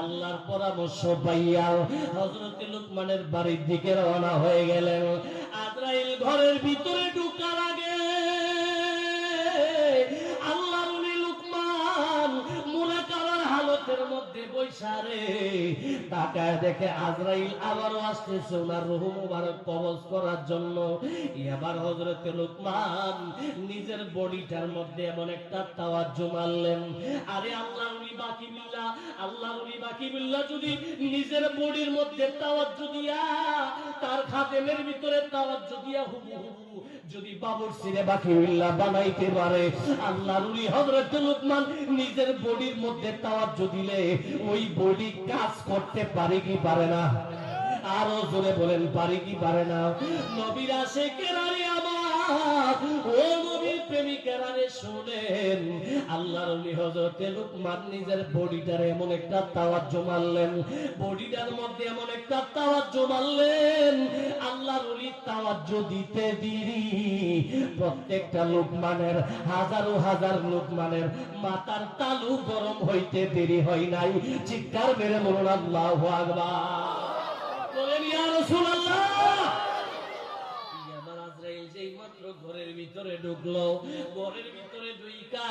আল্লাহর পরামর্শ পাইয়া হযরত লুকমানের বাড়ির দিকে রওনা হয়ে গেলেন। আজরাইল ঘরের ভিতরে ঢোকার আগে আল্লাহর ওলি লুকমান মুনাকাবার হালতের মধ্যে বৈশা রে তাকায় দেখে আজরাইল আবারও আসতেছে ওনার রূহ মুবারক কবজ করার জন্য। এবার হযরত লুকমান নিজের বডিটার মধ্যে এমন একটা তাওয়াজ্জু মারলেন। আরে আল্লাহর ওলি বাকি বিল্লাহ, আল্লাহর ওলি বাকি বিল্লাহ যদি নিজের বডির মধ্যে তাওয়াজ্জু দিয়া তার খাদেমের ভিতরে তাওয়াজ্জু দিয়া হুবহু যদি বাবুরসিরে বাকি বিল্লাহ বানাইতে পারে, আল্লাহর ওলি হযরত লুকমান নিজের বডির মধ্যে তাওয়াজ্জু দিলে ওই বডি কাজ করতে পারে কি পারে না? আরো জোরে বলেন, পারে কি পারে না? নবীর আশিকেরা রে আমার, ও নবীর প্রেমিকেরা রে শুনেন, আল্লাহর ওলি হযরত লুকমান নিজের বডিটারে এমন একটা তাওয়াজ্জু মারলেন, বডিটার মধ্যে এমন একটা তাওয়াজ্জু মারলেন, আল্লাহর ওলি তাওয়াজ্জু দিতে দেরি প্রত্যেকটা লুকমানের হাজারো হাজার লুকমানের মাথার তালু গরম হইতে দেরি হয় নাই। চিৎকার মেরে বলুন আল্লাহু আকবার। বলেন ইয়া রাসূলুল্লাহ। এবার আজরাইল যেই মাত্র ঘরের ভিতরে ঢুকলো, ঘরের ভিতরে ঢুইকা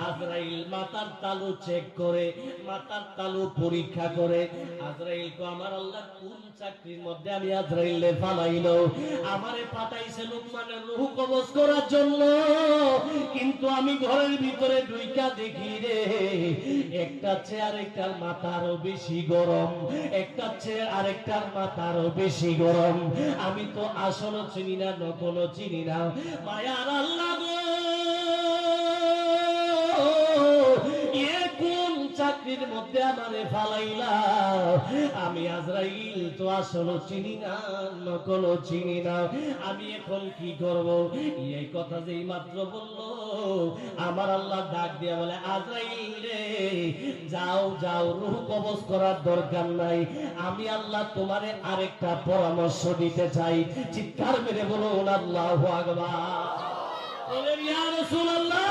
আজরাইল মাথার তালু চেক করে, মাথার তালু পরীক্ষা করে। আজরাইল কো আমার আল্লাহ কোন চাকরির মধ্যে আমি আজরাইলে ফালাইলো? আমারে পাঠাইছে লুকমানের রূহ কবজ করার জন্য, কিন্তু আমি ঘরের ভিতরে ঢুইকা দেখি রে একটা চেয়ার একটার মাথা আরো বেশি গরম, একটা চেয়ার আরেকটার মাথা আরো বেশি গরম। আমি তো আসলে চিনি না, নকলও চিনি না। মায়ার আল্লাহ গো, এ কোন চাকরির মধ্যে আমারে ফালাইলা? আমি আজরাইল তো আসলে চিনি না, নকলও চিনি না। আমি এখন কি করব? এই কথা যেই মাত্র বলল, আমার আল্লাহ ডাক দিয়া বলে, আজরাইল রে যাও যাও, রূহ কবজ করার দরকার নাই। আমি আল্লাহ তোমারে আরেকটা পরামর্শ দিতে চাই। চিৎকার মেরে বলুন আল্লাহু আকবার। বলেন ইয়া রাসূলুল্লাহ।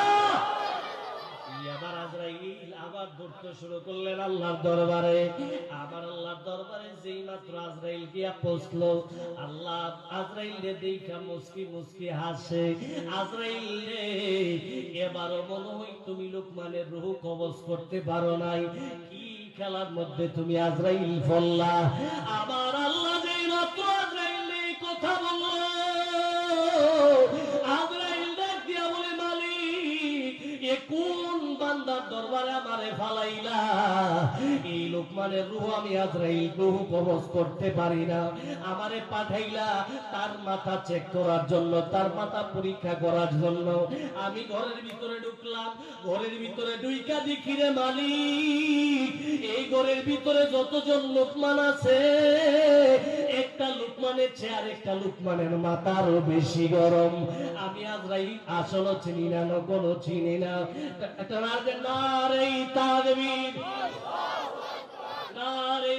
এবার আজরাইল আবার দৌড়তে শুরু করলেন আল্লাহর দরবারে। আবার আল্লাহর দরবারে যেই মাত্র আজরাইল গিয়া পৌঁছলো, আল্লাহ আজরাইল রে দেখা মুস্কি মুস্কি হাসে। আজরাইল রে এবারও মনে হয় তুমি লুকমানের রূহ কবজ করতে পারো নাই। কি খেলার মধ্যে তুমি আজরাইল ফল্লা? আবার আল্লাহ যেই মাত্র আজরাইল এই কথা বলল, আজরাইল ডাক দিয়া বলে, মালিক এ কোন বান্দার দরবারে আমারে ফালাইলা? এই লুকমানের রূহ আমি আজরাইল রূহ কবজ করতে পারি না। আমারে পাঠাইলা তার মাথা চেক করার জন্য, তার মাথা পরীক্ষা করার জন্য। আমি ঘরের ভিতরে ঢুকলাম, ঘরের ভিতরে ঢুইকা দেখি রে মালিক এই ঘরের ভিতরে যতজন লুকমান আছে, একটা লুকমানের চেয়ে আরেকটা লুকমানের মাথা আরো বেশি গরম। আমি আজরাইল আসলে চিনি না, নকলও চিনি না। নারে তাকবীর, নারে